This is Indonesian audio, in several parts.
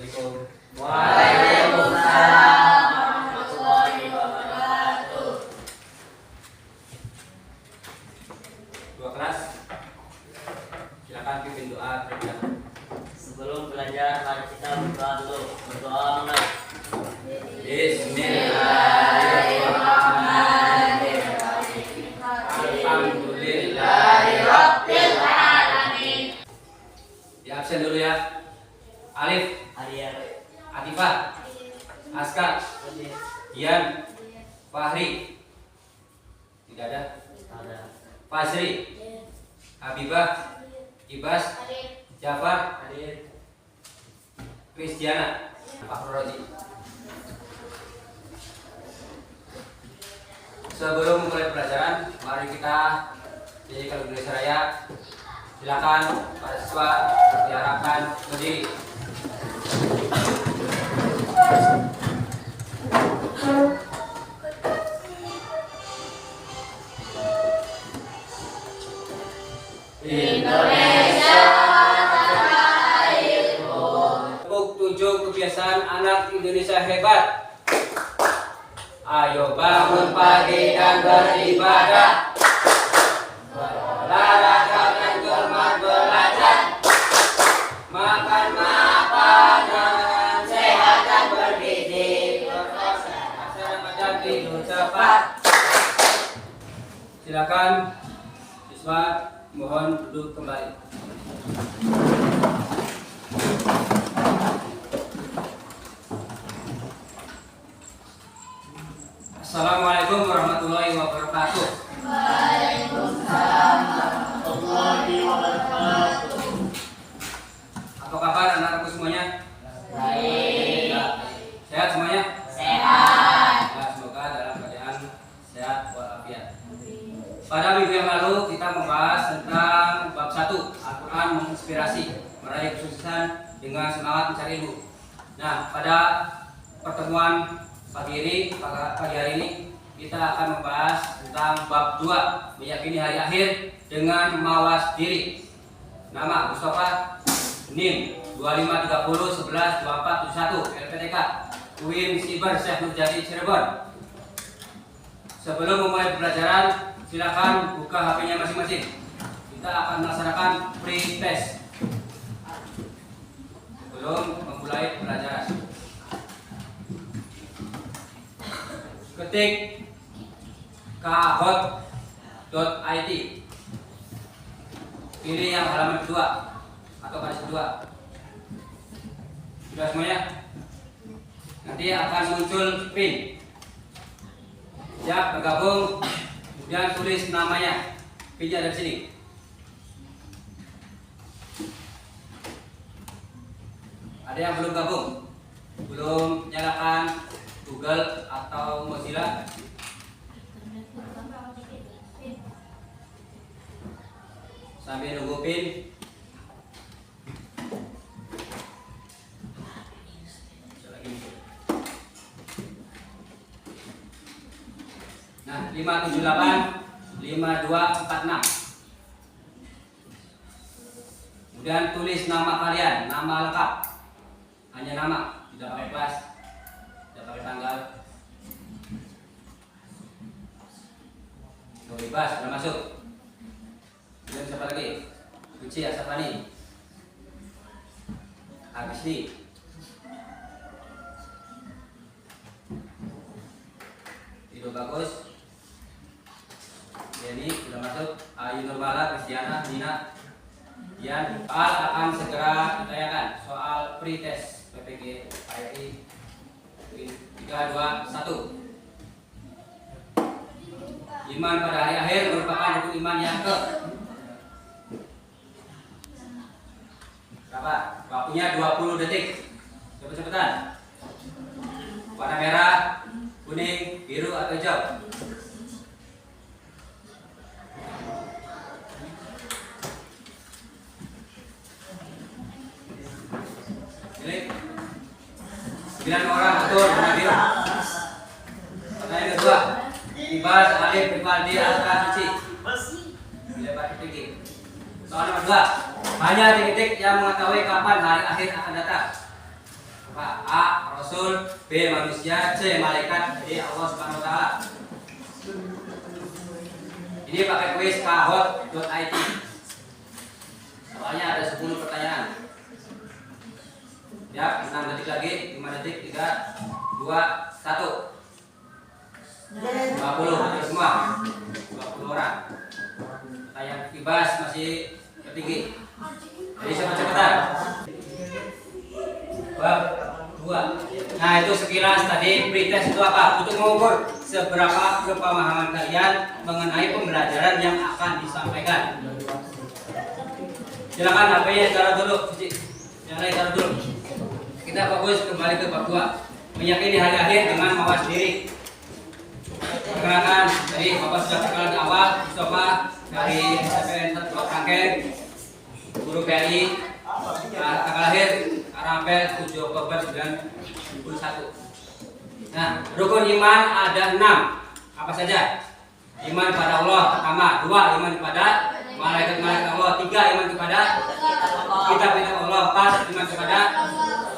Assalamualaikum. Waalaikumsalam warahmatullahi wabarakatuh. Dua kelas, silakan pimpin doa terlebih dahulu. Sebelum belajar, mari kita berdoa dulu. Berdoa mulai. Bismillahirrahmanirrahim. Alhamdulillahirabbil alamin. Di absen dulu ya. Alif, Arya, Atifah, Askar, Ian, Fahri. Tidak ada. ada. Fazri, Habibah, Ibas, Jafar, Kristiana, Pak Roji. Sebelum mulai pelajaran, mari kita jadikan Indonesia Raya. Silakan para siswa diharapkan berdiri. Indonesia tanah airku. Tepuk 7 kebiasaan anak Indonesia hebat. Ayo bangun pagi dan beribadah, berolahraga dan gemar belajar, makan makanan sehat dan bergizi, berolahraga dan tidur cepat. Silakan siswa, mohon duduk kembali. Assalamualaikum warahmatullahi wabarakatuh. Waalaikumsalam warahmatullahi wabarakatuh. Apa kabar anak-anakku semuanya? Baik. Sehat semuanya? Sehat. Ya, semoga dalam keadaan sehat walafiat. Pada minggu yang lalu kita membahas tentang bab 1, Al-Quran menginspirasi, meraih kesuksesan dengan semangat mencari ilmu. Nah, pada pertemuan pagi hari ini kita akan membahas tentang bab 2, meyakini hari akhir dengan mawas diri. Nama Mustafa, NIM 2530112471, LPTK UIN Siber Syekh Nurjadi Cirebon. Sebelum memulai pembelajaran, silakan buka HP-nya masing-masing. Kita akan melaksanakan pre-test sebelum memulai pembelajaran. Ketik kahot.it, pilih yang halaman kedua atau baris kedua. Sudah semuanya? Nanti akan muncul pin. Siap bergabung, kemudian tulis namanya. Pinnya dari sini. Ada yang belum gabung? Belum nyalakan Google atau Mozilla? Sambil nunggu pin. Nah, 578 5246. Kemudian tulis nama kalian, nama lengkap. Hanya nama, tidak pakai kelas, tidak pakai tanggal. Bebas, sudah masuk. Kemudian siapa lagi? Suci Asafani, Agisni, Ido Bagus, Yeni sudah masuk. Ayu Nurmala, Kristiana, Nina, Ian. Soal akan segera ditanyakan. Soal pre-test PPG IAI 3, 2, 1. Iman pada hari akhir merupakan rukun iman yang ke berapa? Waktunya 20 detik. Cepet-cepetan. Warna merah, kuning, biru atau hijau? Pilih. 9 orang betul warna biru. Pertanyaan kedua. Ibas, Alif, Rivaldi, Aska, Suci. Bila pakai titik. Soal nomor 2. Hanya titik yang mengetahui kapan hari akhir akan datang. A. Rasul, B. Manusia, C. Malaikat, D. Allah Subhanahu Wa Taala. Ini pakai kuis kahot.it. Soalnya ada 10 pertanyaan. Ya, 6 detik lagi, 5 detik, 3, 2, 1. 20, hampir semua. 20 orang. Pertanyaan bebas masih tertinggi. Jadi cepat-cepatan. Bab 2. Nah, itu sekilas tadi pretest itu apa? Untuk mengukur seberapa kepemahaman kalian mengenai pembelajaran yang akan disampaikan. Silakan HP-nya taruh dulu, Cici. Yang lain taruh dulu. Kita fokus kembali ke bab 2. Meyakini hari akhir dengan mawas diri. Perkenalkan, tadi Bapak sudah perkenalan di awal. Mustafa dari SPN 1 Rangkeng, guru PNI, tanggal lahir Rampel 7 Oktober 1991. Nah, rukun iman ada 6. Apa saja? Iman kepada Allah pertama, 2 iman kepada malaikat-malaikat Allah, 3 iman kepada kitab-kitab Allah, 4 iman kepada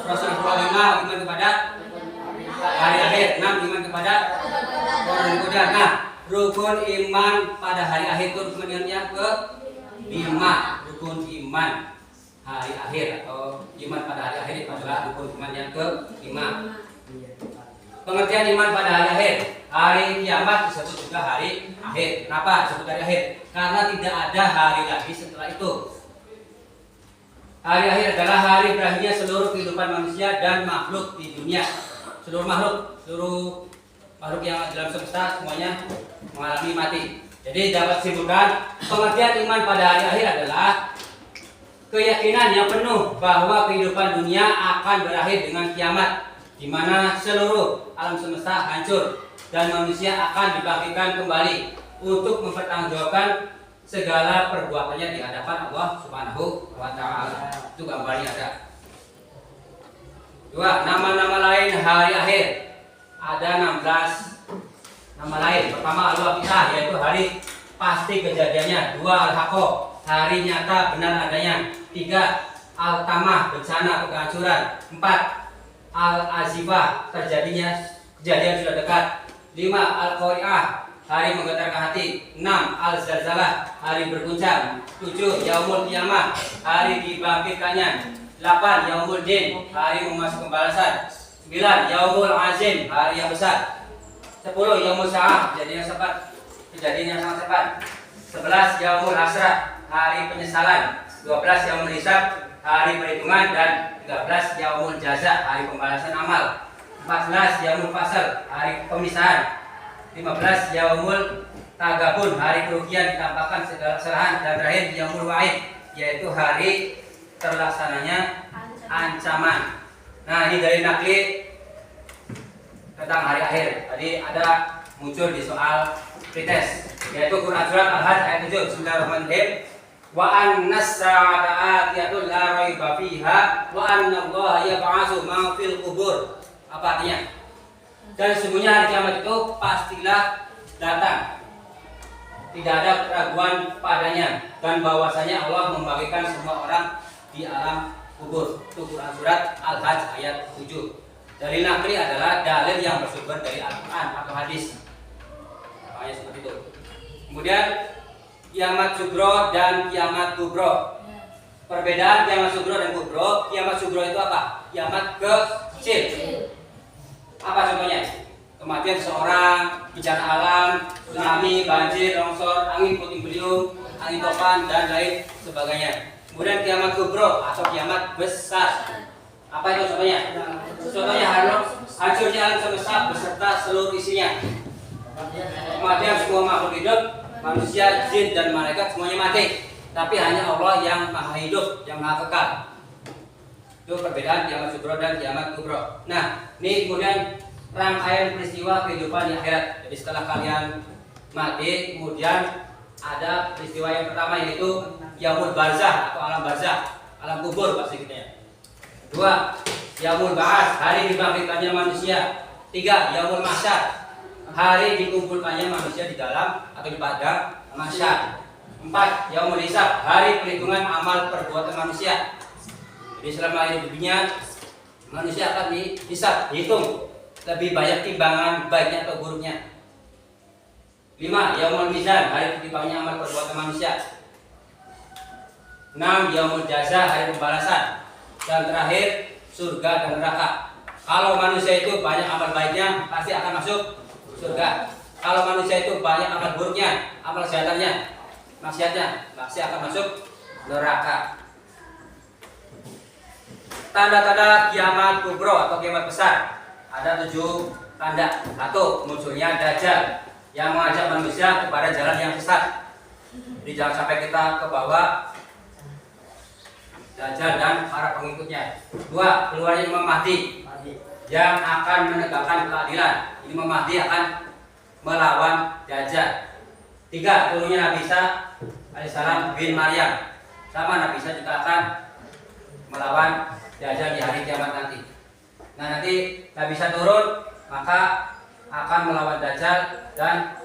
Rasulullah, 5 iman kepada hari akhir, 6 iman kepada orang kuda. Nah, rukun iman pada hari akhir itu rukun yang ke-5. Rukun iman hari akhir atau iman pada hari akhir itu adalah rukun iman yang ke-5. Pengertian iman pada hari akhir. Hari kiamat disebut juga hari akhir. Kenapa disebut hari akhir? Karena tidak ada hari lagi setelah itu. Hari akhir adalah hari berakhirnya seluruh kehidupan manusia dan makhluk di dunia. Seluruh makhluk yang dalam semesta semuanya mengalami mati. Jadi dapat simpulkan pengertian iman pada hari akhir adalah keyakinan yang penuh bahwa kehidupan dunia akan berakhir dengan kiamat, di mana seluruh alam semesta hancur dan manusia akan dibangkitkan kembali untuk mempertanggungjawabkan segala perbuatannya di hadapan Allah Subhanahu wa Ta'ala. Itu gambarnya ada. 2. Nama-nama lain hari akhir. Ada 16 nama lain. Pertama Al-Waqi'ah, yaitu hari pasti kejadiannya. 2. Al-Haqqah, hari nyata benar adanya. 3. Al-Tamah, bencana kehancuran. 4. Al-Azifah, terjadinya kejadian sudah dekat. 5. Al-Qari'ah, hari menggetarkan hati. 6. Al-Zalzalah, hari berguncang. 7. Yaumul Qiyamah, hari dibangkitkannya. 8. Yaumul Din, hari memasuk pembalasan. 9. Yaumul Azim, hari yang besar. 10. Yaumul Sa'ah, kejadian yang sangat cepat. 11. Yaumul Hasrah, hari penyesalan. 12. Yaumul Hisab, hari perhitungan. Dan 13. Yaumul Jaza, hari pembalasan amal. 14. Yaumul Fasal, hari pemisahan. 15. Yaumul Tagabun, hari kerugian ditampakkan segala kesalahan. Dan terakhir Yaumul Wa'id, yaitu hari terlaksananya ancaman. Nah, ini dari Nakli tentang hari akhir. Tadi ada muncul di soal pretest, yaitu Quran surat Al-Hajj ayat 7. Bismillahirrahmanirrahim. Wa annas sa'ata atiyatun la raiba fiha wa anna Allaha yab'atsu man fil qubur. Apa artinya? Dan sesungguhnya hari kiamat itu pastilah datang. Tidak ada keraguan padanya, dan bahwasanya Allah membagikan semua orang di alam kubur. Itu Quran surat Al-Hajj ayat 7. Dari Nakli adalah dalil yang bersumber dari Al-Quran atau hadis. Makanya seperti itu. Kemudian kiamat sugro dan kiamat kubro. Perbedaan kiamat sugro dan kubro. Kiamat sugro itu apa? Kiamat kecil. Apa contohnya? Kematian seseorang, bencana alam, tsunami, banjir, longsor, angin puting beliung, angin topan, dan lain sebagainya. Kemudian kiamat kubro atau kiamat besar. Apa itu contohnya? Contohnya hancurnya alam semesta beserta seluruh isinya. Kematian semua makhluk hidup, manusia, jin, dan malaikat semuanya mati. Tapi hanya Allah yang maha hidup, yang maha kekal. Itu perbedaan kiamat sugro dan kiamat kubro. Nah, ini kemudian rangkaian peristiwa kehidupan di akhirat. Jadi setelah kalian mati, kemudian ada peristiwa yang pertama, yaitu Yaumul Barzah atau alam barzah, alam kubur pasti kita ya. 2. Yaumul Ba'ats, hari dibangkitkannya manusia. 3. Yaumul Mahsyar, hari dikumpulkannya manusia di dalam atau di padang mahsyar. 4. Yaumul Hisab, hari perhitungan amal perbuatan manusia. Jadi selama hidup di dunia Manusia akan dihisab, dihitung lebih banyak timbangan baiknya atau buruknya. 5. Yaumul mizan, hari timbangnya amal perbuatan manusia. 6. Yaumul jaza, hari pembalasan. Dan terakhir, surga dan neraka. Kalau manusia itu banyak amal baiknya, pasti akan masuk surga. Kalau manusia itu banyak amal buruknya, amal maksiatnya, pasti akan masuk neraka. Tanda-tanda kiamat kubro atau kiamat besar ada 7 tanda. 1. Munculnya Dajjal yang mengajak manusia kepada jalan yang sesat. Jadi jangan sampai kita ke bawah Dajjal dan para pengikutnya. 2. Keluarnya Imam Mahdi yang akan menegakkan keadilan. Ini Imam Mahdi akan melawan Dajjal. 3. Turunnya Nabi Isa alaihissalam bin Maryam. Sama Nabi Isa juga akan melawan Dajjal di hari kiamat nanti. Nah, nanti Nabi Isa turun, maka akan melawan Dajjal dan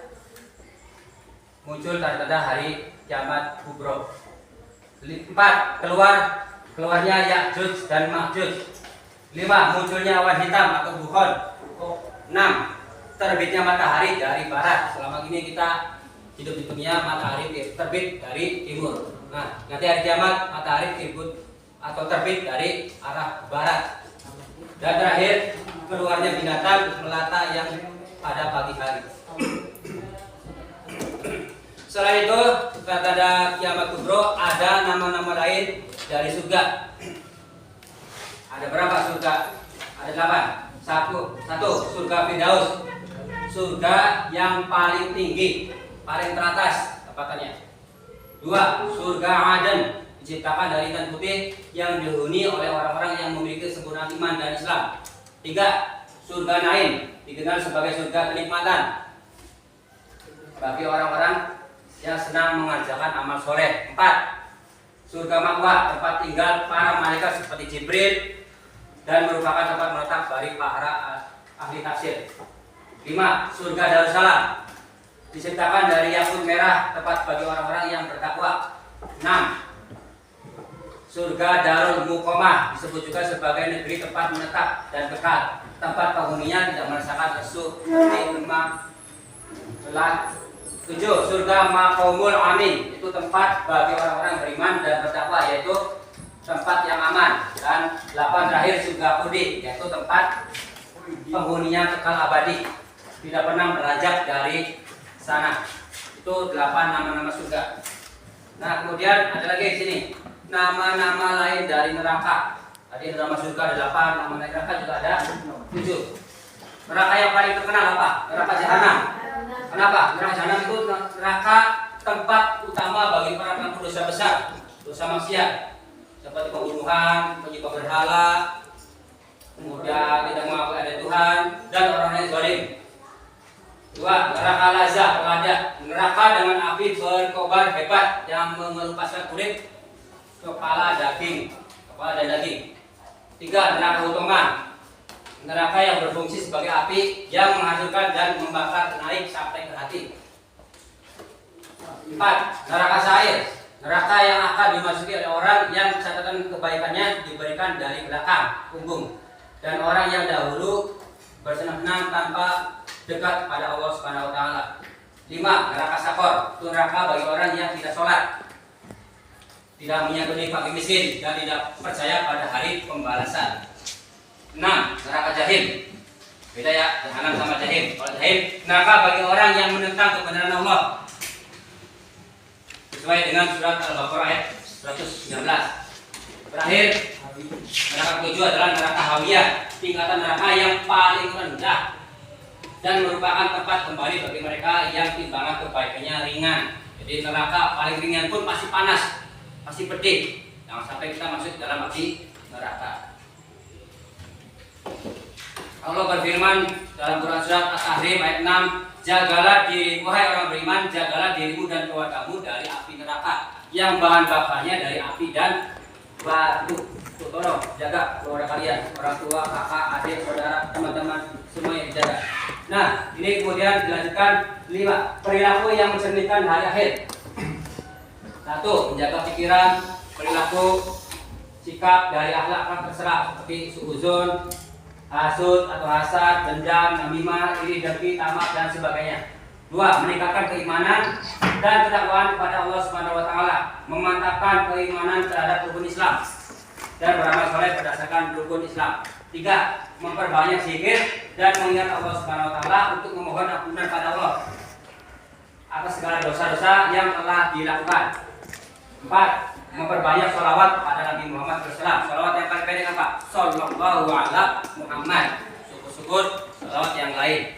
muncul tanda-tanda hari kiamat kubro. 4. Keluarnya Ya'juj dan Ma'juj. 5. Munculnya awan hitam atau bukhon. 6. Terbitnya matahari dari barat. Selama ini kita hidup di dunia, matahari terbit dari timur. Nah, nanti hari kiamat matahari terbit dari arah barat. Dan terakhir, keluarnya binatang melata yang pada pagi hari. Selain itu, tanda kiamat kubro ada nama-nama lain dari surga. Ada berapa surga? Ada 8. 1. Surga Firdaus, surga yang paling tinggi, paling teratas tempatannya. 2. Surga Aden, diciptakan dari intan putih yang dihuni oleh orang-orang yang memiliki kesempurnaan iman dan Islam. 3. Surga Naim, dikenal sebagai surga kenikmatan bagi orang-orang yang senang mengerjakan amal soleh. 4. Surga Ma'wa, tempat tinggal para malaikat seperti Jibril dan merupakan tempat menetap bagi para ahli tafsir. 5. Surga Darussalam, diciptakan dari yakut merah, tempat bagi orang-orang yang bertakwa. 6. Surga Darul Muqamah, disebut juga sebagai negeri tempat menetap dan kekal, tempat penghuninya tidak merasakan lesu, lemah, lelah. 7. Surga Maqamul Amin, itu tempat bagi orang-orang beriman dan bertakwa, yaitu tempat yang aman. Dan 8 terakhir surga Khuldi, yaitu tempat penghuninya kekal abadi, tidak pernah beranjak dari sana. Itu 8 nama-nama surga. Nah, kemudian ada lagi di sini nama-nama lain dari neraka. Tadi nama surga ada 8, nama neraka juga ada 7. Neraka yang paling terkenal apa? Neraka Jahanam. Kenapa? Neraka Jahanam itu neraka tempat utama bagi para pelaku dosa besar, dosa maksiat, seperti pembunuhan, penyembah berhala, kemudian tidak mengakui ada Tuhan, dan orang yang zalim. 2. Neraka Lazah, pelada, neraka dengan api berkobar hebat yang mengelupaskan kulit, kepala dan daging. 3. Neraka Hutoman, neraka yang berfungsi sebagai api yang menghancurkan dan membakar naik sampai ke hati. 4. Neraka Sa'ir, neraka yang akan dimasuki oleh orang yang catatan kebaikannya diberikan dari belakang punggung, dan orang yang dahulu bersenang-senang tanpa dekat pada Allah Subhanahu wa taala. 5. Neraka Sakor, itu neraka bagi orang yang tidak sholat, tidak menyangkuni fakir miskin, dan tidak percaya pada hari pembalasan. 6. Neraka Jahim, beda ya, Jahanam sama Jahim. Kalau Jahim, neraka bagi orang yang menentang kebenaran Allah, sesuai dengan surat Al-Baqarah ayat 119. Terakhir, neraka ketujuh adalah neraka Hawiyah, tingkatan neraka yang paling rendah dan merupakan tempat kembali bagi mereka yang timbangan kebaikannya ringan. Jadi neraka paling ringan pun pasti panas, pasti pedih. Jangan sampai kita masuk dalam api neraka. Allah berfirman dalam Quran surat At-Tahrim ayat 6, jagalah dirimu, wahai orang beriman, jagalah dirimu dan keluargamu dari api neraka yang bahan bakarnya dari api dan batu. Tolong jaga keluarga kalian, orang tua, kakak, adik, saudara, teman-teman, semua yang dijaga. Nah, ini kemudian dilanjutkan 5 perilaku yang mencerminkan hari akhir. 1. Menjaga pikiran, perilaku, sikap dari akhlak terserah seperti suudzon, hasud atau hasad, dendam, namimah, iri, dengki, tamak dan sebagainya. 2. Meningkatkan keimanan dan ketakwaan kepada Allah Subhanahu wa taala, memantapkan keimanan terhadap rukun Islam dan beramal soleh berdasarkan rukun Islam. 3. Memperbanyak zikir dan mengingat Allah Subhanahu wa taala untuk memohon ampunan pada Allah atas segala dosa-dosa yang telah dilakukan. 4. Memperbanyak sholawat pada Nabi Muhammad SAW. Sholawat yang paling pendek apa? Sallallahu ala Muhammad. Syukur-syukur sholawat yang lain.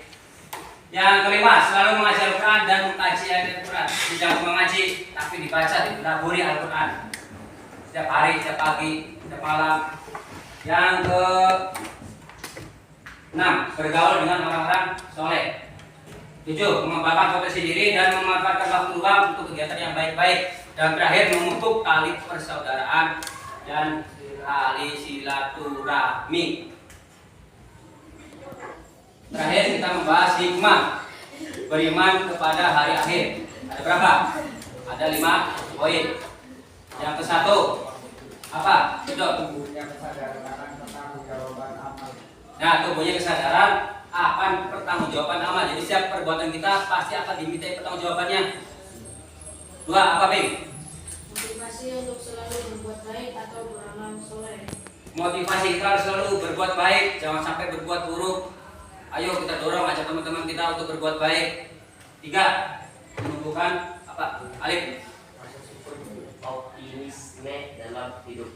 Yang kelima, selalu mengaji Al-Quran dan mengkaji ayat Al-Quran. Tidak mengaji, tapi dibaca, dilaburi Al-Quran setiap hari, setiap pagi, setiap malam. Yang ke-6, bergaul dengan orang-orang soleh. 7. Mengembangkan potensi diri dan memanfaatkan waktu luang untuk kegiatan yang baik-baik. Dan terakhir, memupuk tali persaudaraan dan tali silaturahmi. Terakhir kita membahas hikmah beriman kepada hari akhir. Ada berapa? Ada 5 poin. Yang ke-1 apa? Betul. Nah, tumbuhnya kesadaran akan pertanggungjawaban amal. Jadi setiap perbuatan kita pasti akan dimintai pertanggungjawabannya. 2. Apa, Bing? Motivasi untuk selalu berbuat baik atau beramal soleh. Motivasi kita harus selalu berbuat baik, jangan sampai berbuat buruk. Ayo kita dorong aja teman-teman kita untuk berbuat baik. 3. Menumbuhkan apa? Alif. Optimisme dalam hidup.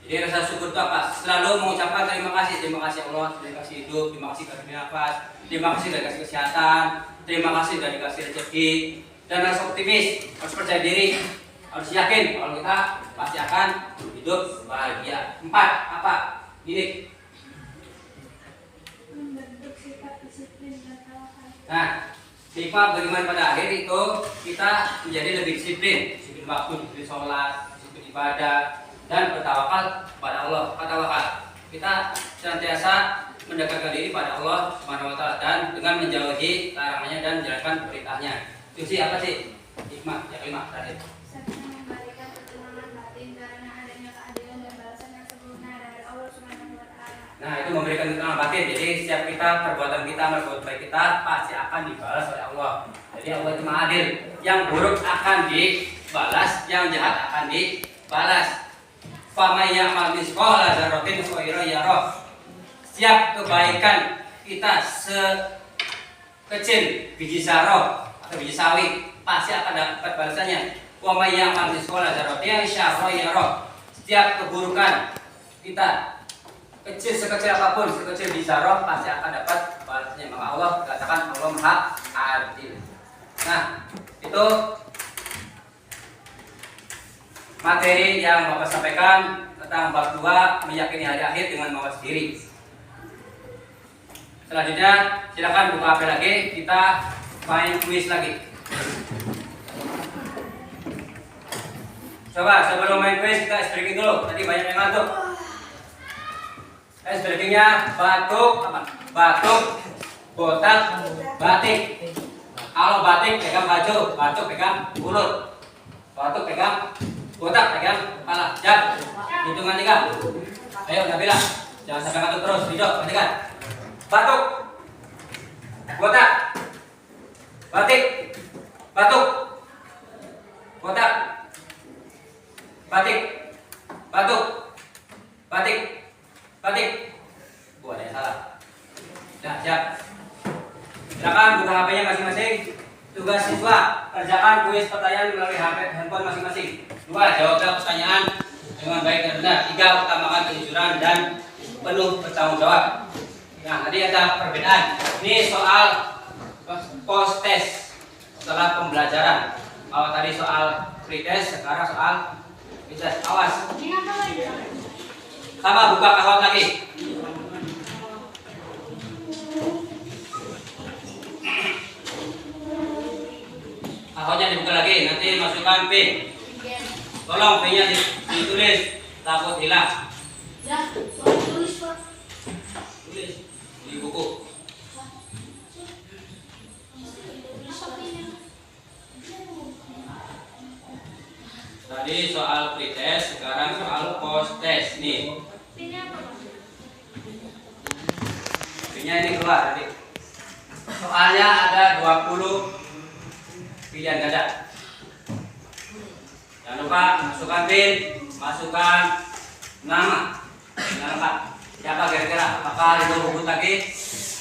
Jadi rasa syukur itu apa? Selalu mengucapkan terima kasih Allah, terima kasih hidup, terima kasih karena nafas, terima kasih dari kasih kesehatan, terima kasih dari kasih rezeki, dan harus optimis, harus percaya diri, harus yakin kalau kita pasti akan hidup bahagia. 4. Apa? Ini. Membentuk sikap disiplin dan tawakal. Nah, sifat beriman pada akhir itu kita menjadi lebih disiplin waktu, disiplin sholat, disiplin ibadah, dan bertawakal pada Allah. Tawakal. Kita senantiasa mendekatkan diri pada Allah Subhanahu wa taala dan dengan menjauhi larangannya dan menjalankan perintahnya. Itu sih apa sih? Hikmah yang 5 terakhir. Serta memberikan ketenangan batin karena adanya keadilan dan balasan yang sempurna dari Allah Subhanahu wa taala. Nah, itu memberikan ketenangan batin. Jadi setiap kita perbuatan kita, berbuat baik kita pasti akan dibalas oleh Allah. Jadi Allah itu Maha Adil. Yang buruk akan dibalas, yang jahat akan dibalas. Faman ya'mal mithqala dzarratin khairan yarah. Setiap kebaikan kita sekecil biji zarah atau biji sawi pasti akan dapat balasannya. Wa may ya'mal mithqala dzarratin syarran yarah. Setiap keburukan kita sekecil apapun, sekecil biji zarah pasti akan dapat balasannya. Maka Allah katakan Allah Maha Adil. Nah, itu materi yang Bapak sampaikan tentang bab 2 meyakini hari akhir dengan mawas diri. Selanjutnya silakan buka HP lagi, kita main kuis lagi. Coba sebelum main kuis kita ice breaking dulu. Tadi banyak yang ngantuk. Ice breakingnya batuk apa? Batuk, botak, batik. Kalau batik pegang baju, batuk pegang mulut, batuk pegang botak pegang kepala. Jam. Hitungan 3. Ayo Nabila, jangan sampai ngantuk terus. Hidup, perhatikan. Batuk, botak, batik, batuk, botak, batik, batuk, batik, batik. Ada yang salah. Nah, siap. Silakan buka HP-nya masing-masing. Tugas siswa, kerjakan kuis pertanyaan melalui HP handphone masing-masing. 2. Jawablah pertanyaan dengan baik dan benar. 3. Utamakan kejujuran dan penuh bertanggung jawab. Nah, tadi ada perbedaan. Ini soal post test setelah pembelajaran. Kalau tadi soal pre test, sekarang soal pre test. Awas. Sama buka kahwat lagi. Kahwatnya dibuka lagi. Nanti masukkan pin. Tolong pinnya ditulis, takut hilang. Ya, tulis Pak. Tulis di buku. Tadi soal pretest, sekarang soal post test nih. Pinnya ini keluar tadi. Soalnya ada 20 pilihan ganda. Jangan lupa masukkan pin, masukkan nama. Jangan lupa siapa kira-kira apakah Ridho Bubut lagi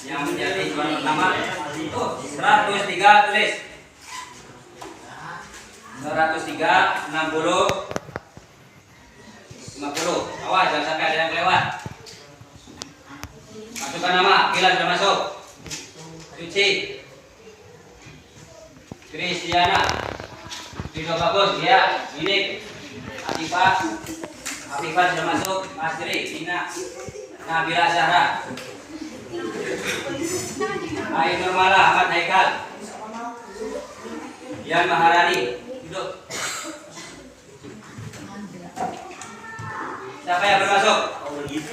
yang menjadi juara pertama. 103 tulis. 103, 60, 50. Awas jangan sampai ada yang kelewat. Masukkan nama, Kila sudah masuk. Suci, Kristiana, Ridho bagus, dia, ini, Afifah sudah masuk, Asri, Tina, Nabila Zahra, Ain Nurmala, Ahmad Haikal, Yan Maharani, duduk. Siapa yang belum masuk?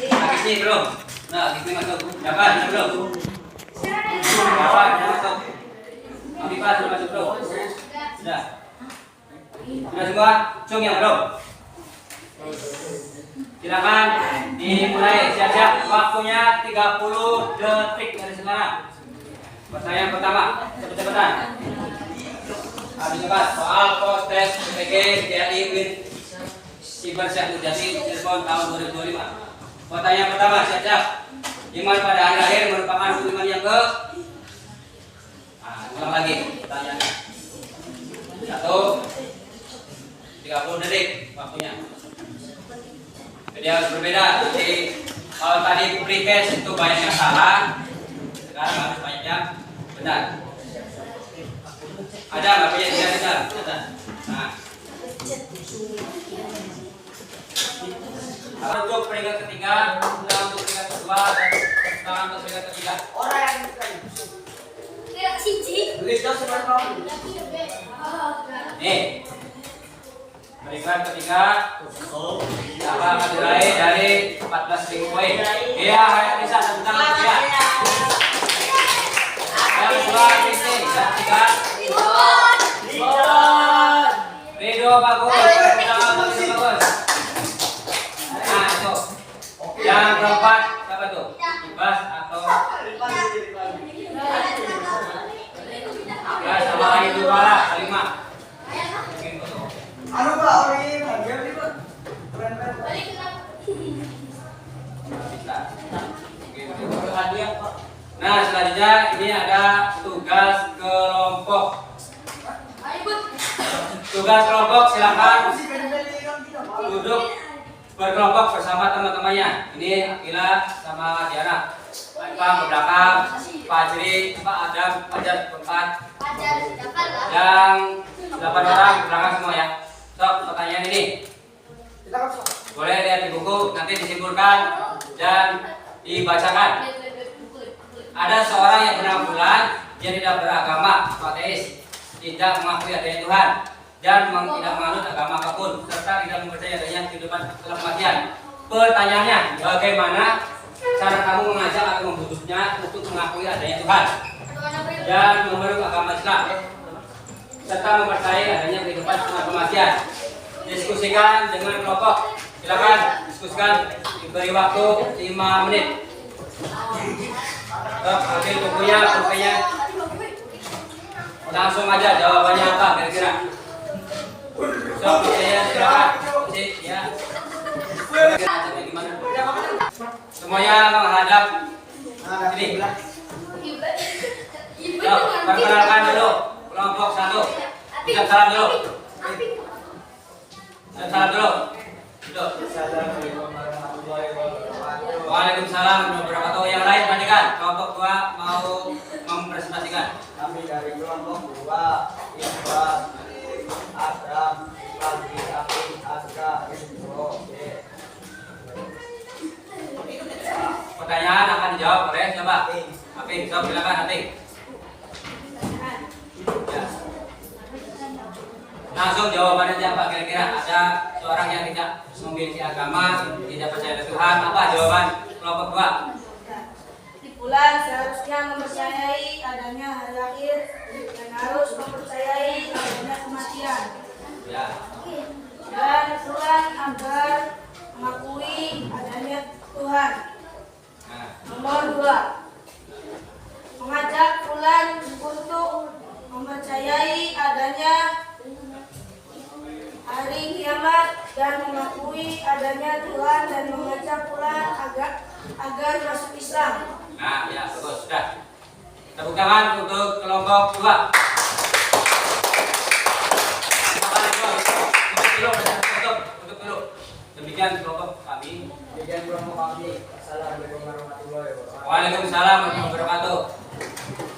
Lagi belum? Nah, Gisni masuk. Japan, belum? Japan, masuk. Afifah sudah masuk belum? Sudah. Sudah semua? Cung yang belum? Silakan dimulai. Siap-siap. Waktunya 30 detik dari sekarang. Pertanyaan pertama, cepet-cepetan. Habis cepat. Soal pos tes PTG TNI Win Siber Syekh Mujahid Cirebon tahun 2025. Pertanyaan pertama, siap-siap. Iman pada hari akhir merupakan iman yang ke? Ulang lagi pertanyaannya. 30 detik waktunya. Jadi harus berbeda. Jadi kalau tadi pre-case itu banyak yang salah, sekarang harus banyak yang benar. Ada nggak punya tidak? Ada. Nah. Untuk peringkat ketiga, untuk peringkat kedua dan untuk peringkat ketiga. Orang yang Tidak siji. Nih, peringkat ketiga akan diraih dari 14.000 poin. Iya, Hayat Nisa tepuk tangan ya. Yang kedua Kristi, yang ketiga Ridho bagus, tepuk tangan untuk Ridho bagus. Nah itu, yang keempat siapa tuh? Ibas atau ya sama itu malah Salimah. Anu Pak, orang ini bagian ini Pak. Keren-keren. Nah selanjutnya ini ada tugas kelompok. Tugas kelompok silakan duduk berkelompok bersama teman-temannya. Ini Akila sama Diana. Pak ke belakang, Pak Ajri, Pak Adam, Fajar keempat. Yang 8 orang ke belakang semua ya. Sok pertanyaan ini. Boleh lihat di buku, nanti disimpulkan dan dibacakan. Ada seorang yang bernama Bulan, dia tidak beragama, ateis, tidak mengakui adanya Tuhan, dan tidak menganut agama apapun, serta tidak mempercayai adanya kehidupan setelah kematian. Pertanyaannya, bagaimana cara kamu mengajak atau membuduknya untuk mengakui adanya Tuhan dan memeluk agama Islam, serta mempercayai adanya kehidupan setelah kematian? Diskusikan dengan kelompok. Silakan diskusikan, diberi waktu 5 menit. Ambil bukunya, langsung aja jawabannya apa kira-kira. Saya silakan. Ya. Gimana? Semuanya menghadap sini. Perkenalkan dulu kelompok 1. Ucap salam dulu. Ucap salam dulu. Waalaikumsalam warahmatullahi wabarakatuh. Yang lain perhatikan, kelompok 2 mau mempresentasikan. Kami dari kelompok 2, Ibas, Adam, Lagi, Api, Aska, Rizko, Pertanyaan akan dijawab oleh siapa? Api, silakan Api. Ya. Langsung jawabannya siapa kira-kira? Ada seorang yang tidak memiliki agama, tidak percaya pada Tuhan. Apa jawaban kelompok 2? Bulan seharusnya mempercayai adanya hari akhir dan harus mempercayai adanya kematian. Ya. Dan Tuhan agar mengakui adanya Tuhan. Nah. Nomor 2. mengakui adanya Tuhan dan mengajak pulang agar masuk Islam. Nah, ya, bagus, sudah. Tepuk tangan untuk kelompok 2. Untuk dulu. Demikian kelompok kami. Demikian kelompok kami. Assalamualaikum warahmatullahi wabarakatuh. Waalaikumsalam warahmatullahi wabarakatuh.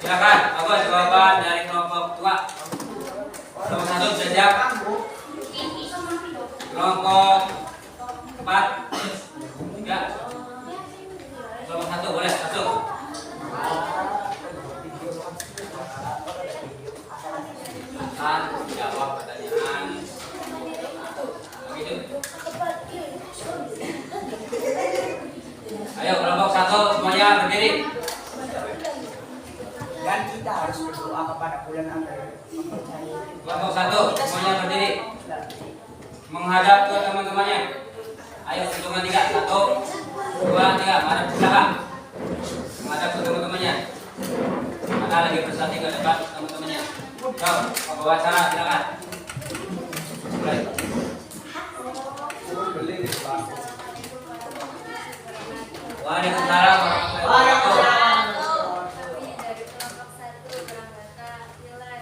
Silakan, bagus jawaban dari kelompok 2. Kelompok 1 sudah siap. Kelompok 4. Ya. Kelompok 1 boleh masuk. Akan jawab pertanyaan. Begitu. Ayo kelompok 1 semuanya berdiri. Dan kita harus berdoa kepada bulan agar Kelompok 1 semuanya berdiri. Menghadap ke teman-temannya. Ayo hitungan 3. 1, 2, 3. Madep ke belakang. Menghadap ke teman-temannya. Mana lagi bersati ke depan teman-temannya. Pembawa acara silakan. Mulai. Waalaikumsalam warahmatullahi wabarakatuh. Kami dari kelompok 1 berangkata Bila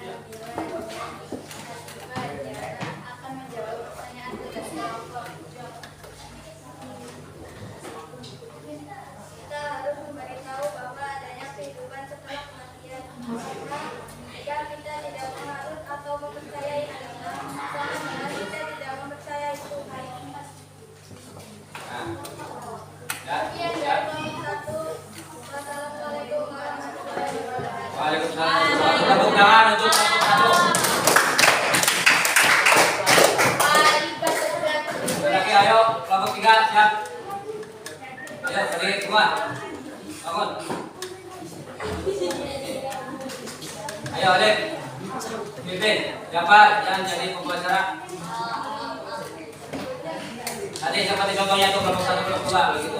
akan menjawab pertanyaan tugas kelompok. Kita harus memberitahu bahwa adanya kehidupan setelah kematian. Jika kita tidak mengarut atau mempercayai agama, sama dengan kita tidak mempercayai Tuhan. Sekian dari kelompok 1. Wassalamualaikum warahmatullahi wabarakatuh. Waalaikumsalam. Tepuk tangan untuk kelompok 1. Lagi ayo kelompok 3 siap. Ayo berdiri semua. Bangun. Ayo Alif. Pimpin. Siapa yang jadi pembawa acara? Tadi seperti contohnya tuh kelompok 1 kelompok 2 begitu.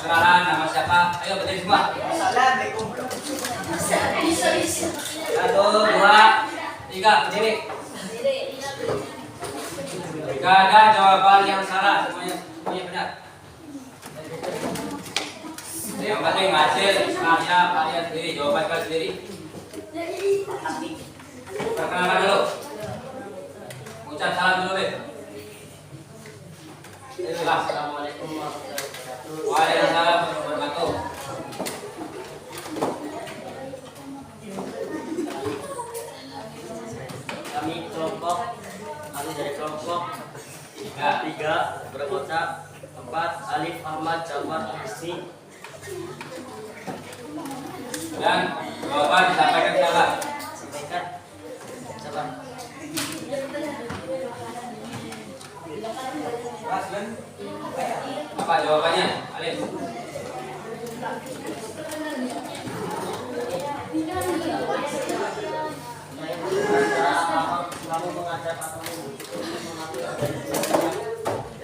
Kenalan nama siapa? Ayo berdiri semua. Assalamualaikum. 1, 2, 3 berdiri. Gak ada jawaban yang salah, semuanya benar. Yang penting hasil karya kalian sendiri, jawaban kalian sendiri. Perkenalkan dulu. Ucap salam dulu, Beb. Assalamualaikum warahmatullahi wabarakatuh. Waalaikumsalam warahmatullahi wabarakatuh. Kami dari kelompok 3 berkota 4 Alif Ahmad Jafar Husni. Dan jawaban disampaikan siapa? Sampaikan sabar. Apa jawabannya? Alif. Kamu mengajar atau membujuk untuk mengatur adanya dan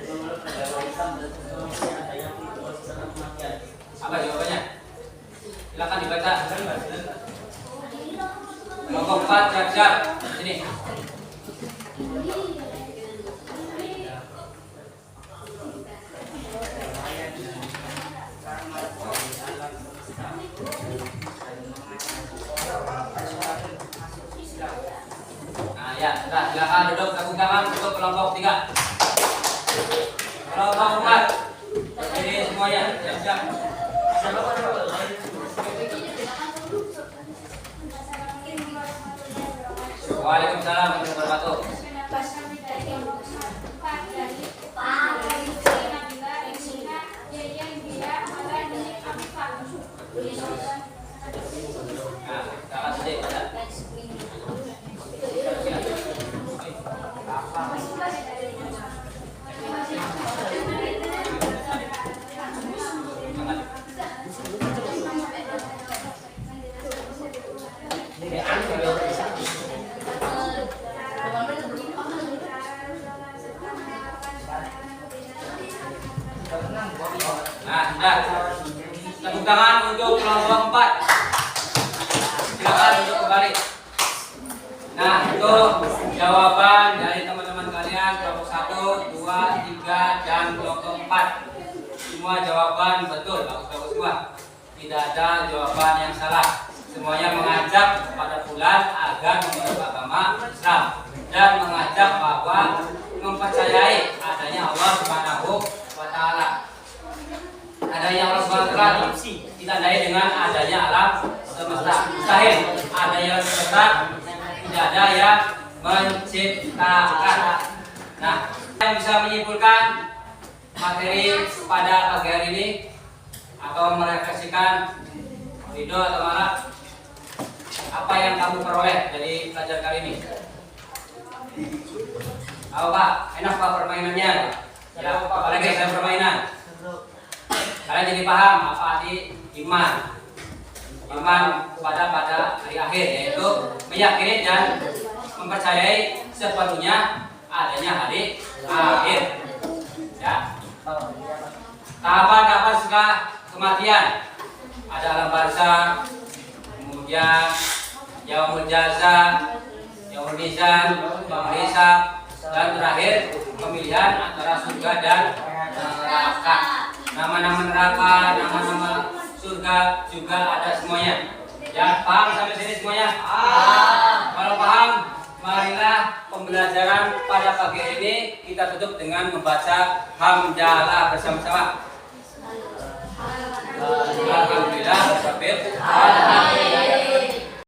memeluk agama Islam dan seterusnya adanya kehidupan setelah kematian. Apa jawabannya? Silakan dibaca. Kelompok 4 siap-siap. Sini. Nah ya, sudah silakan duduk tepuk tangan untuk kelompok 3. Kelompok 4. Ini semuanya siap-siap. Waalaikumsalam warahmatullahi wabarakatuh. Nah, silakan saja baca. Nah, sudah. Tepuk tangan untuk kelompok 4. Silakan duduk kembali. Nah, itu jawaban dari teman-teman kalian kelompok 1, 2, 3, dan kelompok 4. Semua jawaban betul, bagus-bagus semua. Tidak ada jawaban yang salah. Semuanya mengajak kepada Fulan agar memeluk agama Islam dan mengajak bahwa mempercayai adanya Allah Subhanahu wa Ta'ala. Adanya Allah Subhanahu wa Ta'ala ditandai dengan adanya alam semesta. Mustahil adanya alam semesta, tidak ada yang menciptakan. Nah, yang bisa menyimpulkan materi pada pagi hari ini atau merefleksikan Ridho atau Malah, apa yang kamu peroleh dari pelajaran kali ini? Apa Pak? Enak Pak permainannya? Ya, apalagi saya permainan. Kalian jadi paham apa arti iman? Iman pada hari akhir, yaitu meyakini dan mempercayai sepenuhnya adanya hari akhir. Ya. Tahapan-tahapan setelah kematian ada alam barzakh, kemudian yaumul jaza, yaumul mizan, yaumul hisab, dan terakhir pemilihan antara surga dan neraka. Nama-nama neraka, nama-nama surga juga ada semuanya. Ya, paham sampai sini semuanya? Kalau paham, marilah pembelajaran pada pagi ini kita tutup dengan membaca hamdalah bersama-sama. Alhamdulillah,